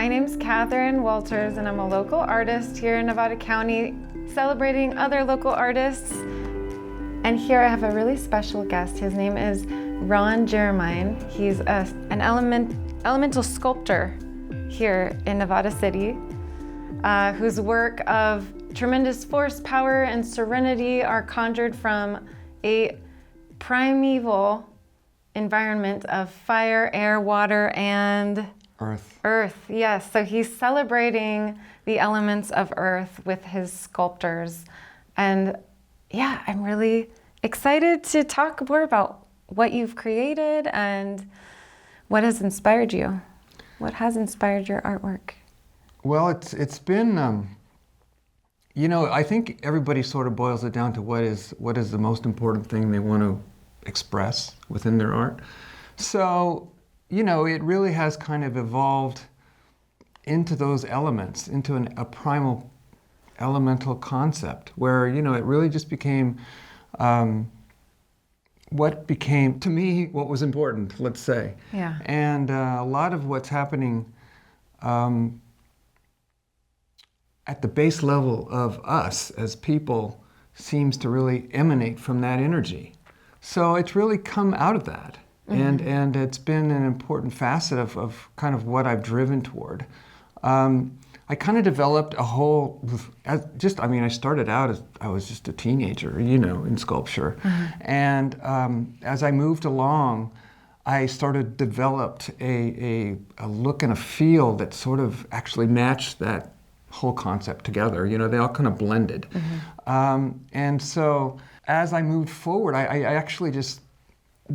name's Catherine Walters, and I'm a local artist here in Nevada County, celebrating other local artists. And here I have a really special guest. His name is Jermyn. He's an elemental sculptor here in Nevada City, whose work of tremendous force, power, and serenity are conjured from a primeval environment of fire, air, water, and Earth, yes. So he's celebrating the elements of Earth with his sculptures. And yeah, I'm really excited to talk more about what you've created and what has inspired you. What has inspired your artwork? Well, it's been, I think everybody sort of boils it down to what is the most important thing they want to express within their art. So, it really has kind of evolved into those elements, into a primal elemental concept where, it really just became what became, to me, what was important, let's say. Yeah. And a lot of what's happening at the base level of us as people seems to really emanate from that energy. So it's really come out of that. Mm-hmm. And it's been an important facet of kind of what I've driven toward. I kind of developed a whole, I started out as I was just a teenager, in sculpture. Mm-hmm. And as I moved along, I developed a look and a feel that sort of actually matched that whole concept together. They all kind of blended. Mm-hmm. And so as I moved forward, I actually just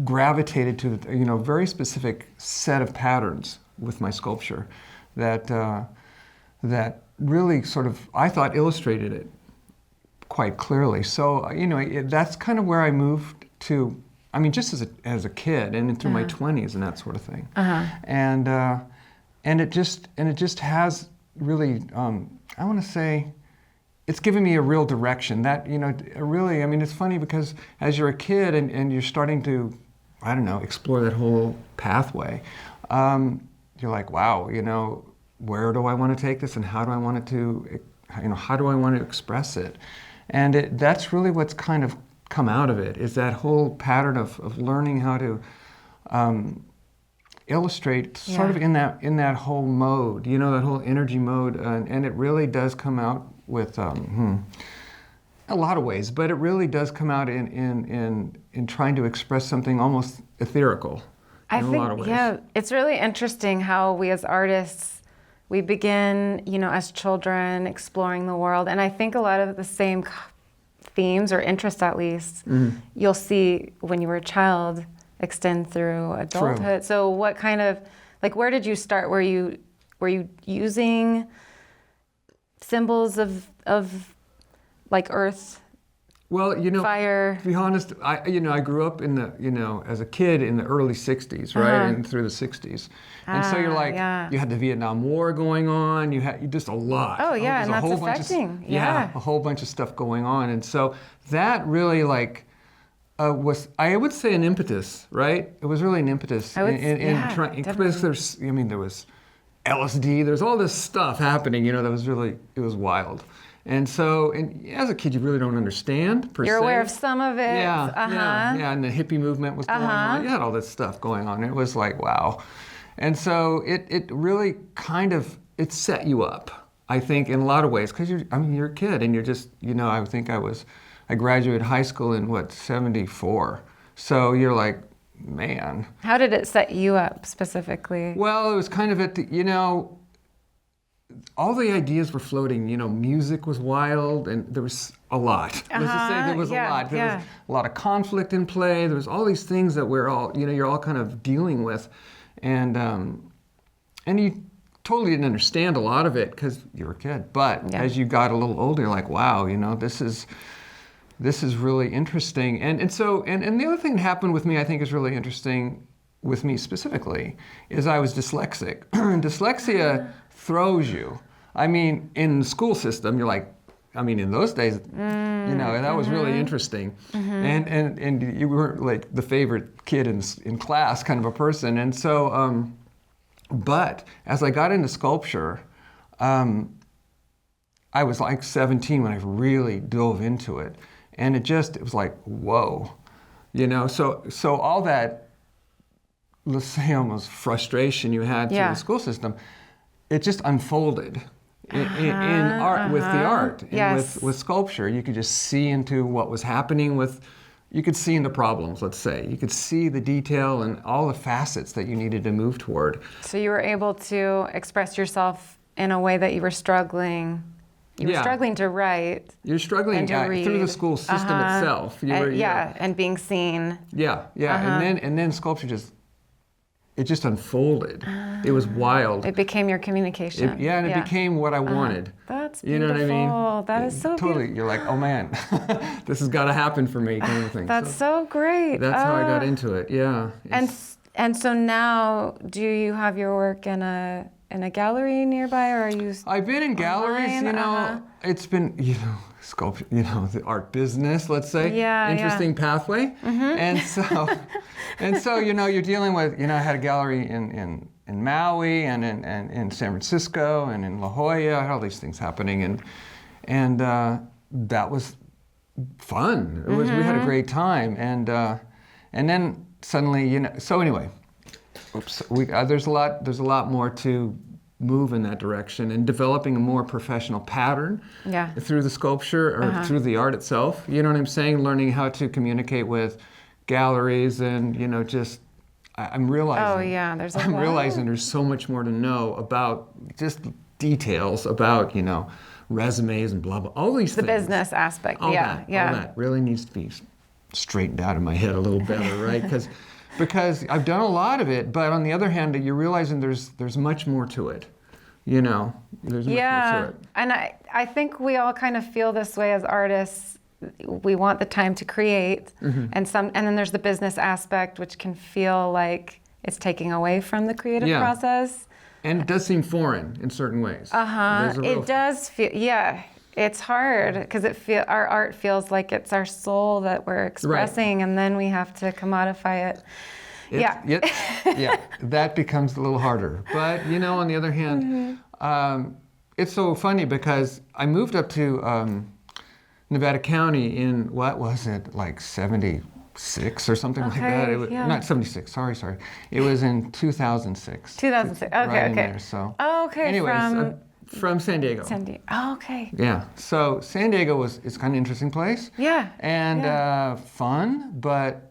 gravitated to a very specific set of patterns with my sculpture that really sort of, I thought, illustrated it quite clearly. So, that's kind of where I moved to, just as a kid and through my 20s and that sort of thing. Uh-huh. And it just has really, I want to say, it's given me a real direction. That, really, it's funny because as you're a kid and you're starting to, explore that whole pathway, you're like, wow, where do I want to take this and how do I want it to, how do I want to express it? And that's really what's kind of come out of it, is that whole pattern of learning how to illustrate sort of in that whole mode, that whole energy mode, and it really does come out with a lot of ways, but it really does come out in trying to express something almost ethereal in a lot of ways. Yeah, it's really interesting how we as artists, we begin, as children exploring the world, and I think a lot of the same themes or interests, at least, you'll see when you were a child extend through adulthood. True. So what kind of, where did you start? Were you using symbols of earth? Well, fire. To be honest, I grew up in the, as a kid in the early 60s, right? Uh-huh. And through the 60s. And so you're like, you had the Vietnam War going on, you had just a lot. Oh yeah, and that's affecting. A whole bunch of stuff going on. And so that really was, I would say, an impetus, right? It was really an impetus in trying, because there was LSD, there's all this stuff happening, that was really, it was wild. And so, as a kid, you really don't understand, per se. You're aware of some of it. Yeah, and the hippie movement was going on. You had all this stuff going on. It was like, wow. And so it really kind of, it set you up, I think, in a lot of ways, because you're a kid, and you're just, I graduated high school in, 74. So you're like, man. How did it set you up specifically? Well, it was kind of at the, all the ideas were floating. Music was wild, and there was a lot. Let's just say there was a lot. There was a lot of conflict in play. There was all these things that we're all, you're all kind of dealing with, and you totally didn't understand a lot of it because you were a kid. But as you got a little older, you're like, wow, this is really interesting. And the other thing that happened with me, I think, is really interesting with me specifically, is I was dyslexic. Dyslexia throws you. In the school system, you're like, in those days, that was really interesting. Mm-hmm. And you weren't like the favorite kid in class kind of a person. And so But as I got into sculpture, I was like 17 when I really dove into it. And it was like, whoa, so all that, let's say almost frustration you had through the school system, it just unfolded in art, with the art, and with sculpture. You could just see into what was happening you could see into problems, let's say. You could see the detail and all the facets that you needed to move toward. So you were able to express yourself in a way that you were struggling. You were struggling to write. You're struggling through the school system itself. And being seen. And then sculpture just unfolded. It was wild. It became your communication. It became what I wanted. That's beautiful. You know what I mean? That is so totally. beautiful. You're like, oh man, this has got to happen for me, kind of thing. That's so great. That's how I got into it. Yeah. And so now, do you have your work in a gallery nearby, or are you? I've been in galleries. It's been sculpture. The art business. Let's say. Interesting pathway. Mm-hmm. And so you're dealing with. I had a gallery in Maui and in San Francisco and in La Jolla. I had all these things happening, and that was fun. We had a great time, and then suddenly, so anyway, there's a lot more to move in that direction, and developing a more professional pattern through the sculpture or through the art itself. You know what I'm saying? Learning how to communicate with galleries, and I'm realizing. I'm realizing there's so much more to know about just details about resumes and blah blah, all these things. The business aspect. All that really needs to be straightened out of my head a little better, right? Because I've done a lot of it, but on the other hand, you're realizing there's much more to it. There's much more to it. And I think we all kind of feel this way as artists. We want the time to create, and then there's the business aspect, which can feel like it's taking away from the creative process. And it does seem foreign in certain ways. It does feel, it's hard because our art feels like it's our soul that we're expressing, and then we have to commodify it. That becomes a little harder. But on the other hand, it's so funny because I moved up to Nevada County in, what was it, like 76 or something like that. It was, not 76, sorry. It was in 2006. 2006, okay. There, so. Anyways, from San Diego. Okay. Yeah, so San Diego is kind of an interesting place. Yeah. And fun, but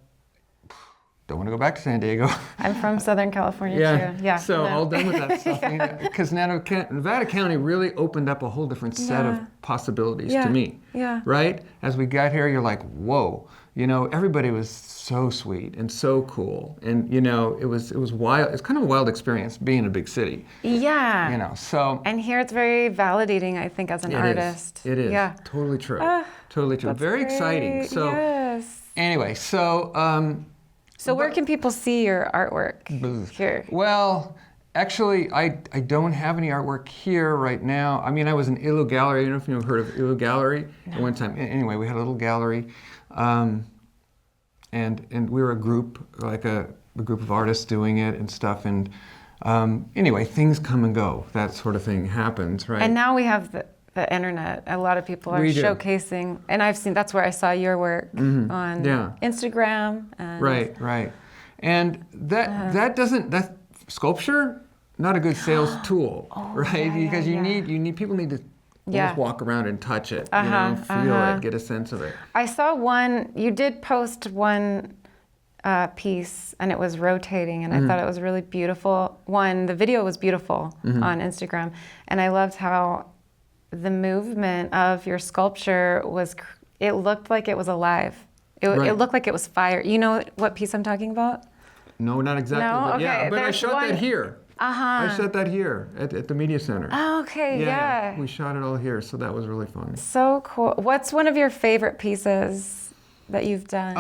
don't want to go back to San Diego. I'm from Southern California too. Yeah. So all done with that stuff. Because Nevada County really opened up a whole different set of possibilities to me. Yeah. Right? As we got here, you're like, whoa. Everybody was so sweet and so cool, and it was wild. It's kind of a wild experience being in a big city. Yeah. So. And here it's very validating, I think, as an artist. It is. Yeah. Totally true. Totally true. Very great. Exciting. So. Yes. Anyway, so. So where can people see your artwork here? Well, actually, I don't have any artwork here right now. I mean, I was in Ilu Gallery. I don't know if you've heard of Ilu Gallery at one time. Anyway, we had a little gallery. And we were a group, like a group of artists doing it and stuff. And anyway, things come and go. That sort of thing happens, right? And now we have the internet. A lot of people are showcasing, and I've seen, that's where I saw your work on Instagram. And right. And that sculpture, not a good sales tool, right? Because you need people need to almost walk around and touch it, feel it, get a sense of it. I saw you did post one piece, and it was rotating, and I thought it was really beautiful. The video was beautiful on Instagram, and I loved how the movement of your sculpture it looked like it was alive. It looked like it was fire. You know what piece I'm talking about? No, not exactly. No? Okay. But I shot that here. I shot that here at the Media Center. Oh, okay, yeah. We shot it all here, so that was really fun. So cool. What's one of your favorite pieces that you've done?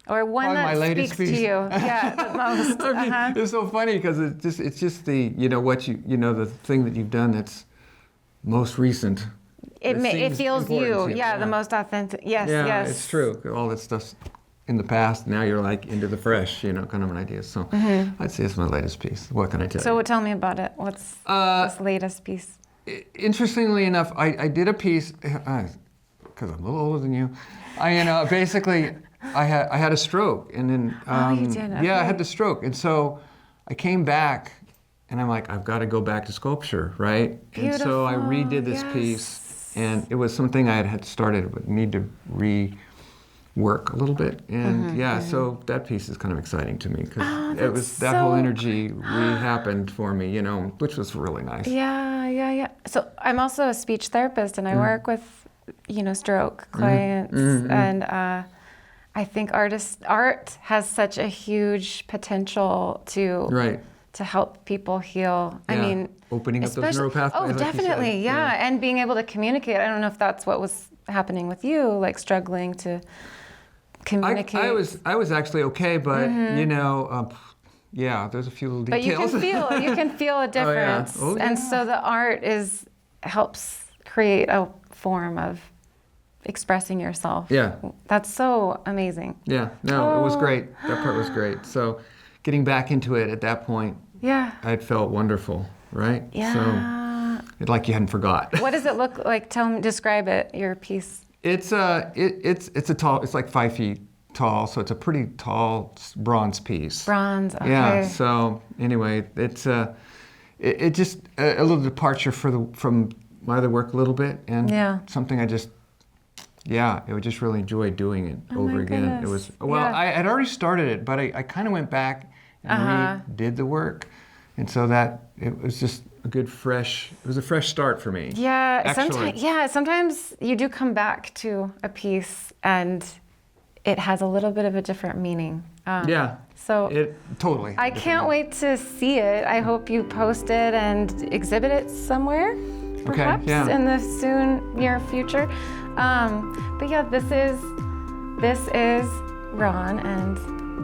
Or one that speaks to you, the most. I mean, it's so funny because it's just the the thing that you've done that's most recent. It feels you, the most authentic. Yes, yeah, yes. It's true. All that stuff's in the past. Now you're like into the fresh, you know, kind of an idea. So I'd say it's my latest piece. What can I tell you? So tell me about it. What's this latest piece? Interestingly enough, I did a piece, because I'm a little older than you. Basically, I had a stroke, and then you did? Okay. yeah, I had the stroke, and so I came back, and I'm like, I've got to go back to sculpture, right? Beautiful. And so I redid this piece, and it was something I had started, but need to rework a little bit, and so that piece is kind of exciting to me because it was that whole energy happened for me, you know, which was really nice. Yeah. So I'm also a speech therapist, and I work with, you know, stroke clients, and I think art has such a huge potential to help people heal. Yeah. I mean, opening up those neural pathways. Oh, like definitely, yeah, and being able to communicate. I don't know if that's what was happening with you, like struggling to communicate. I was actually okay, but you know, there's a few little details. But you can feel a difference, and so the art helps create a form of expressing yourself. Yeah. That's so amazing. Yeah, no, it was great. That part was great. So getting back into it at that point, I'd felt wonderful, right? Yeah. So like you hadn't forgot. What does it look like? Describe it, your piece. It's like 5 feet tall, so it's a pretty tall bronze piece. Bronze, okay. Yeah, so anyway, it's it just a little departure from my other work a little bit, and something I just would just really enjoy doing it over again. Goodness. It was I had already started it, but I kind of went back and redid the work, and so that it was just it was a fresh start for me. Yeah, sometimes you do come back to a piece and it has a little bit of a different meaning. So totally. I can't wait to see it. I hope you post it and exhibit it somewhere, perhaps in the near future. But yeah, this is Ron, and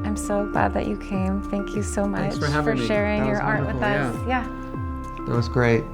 I'm so glad that you came. Thank you so much Thanks for having me. sharing That your was art with wonderful, us. Yeah. That was great.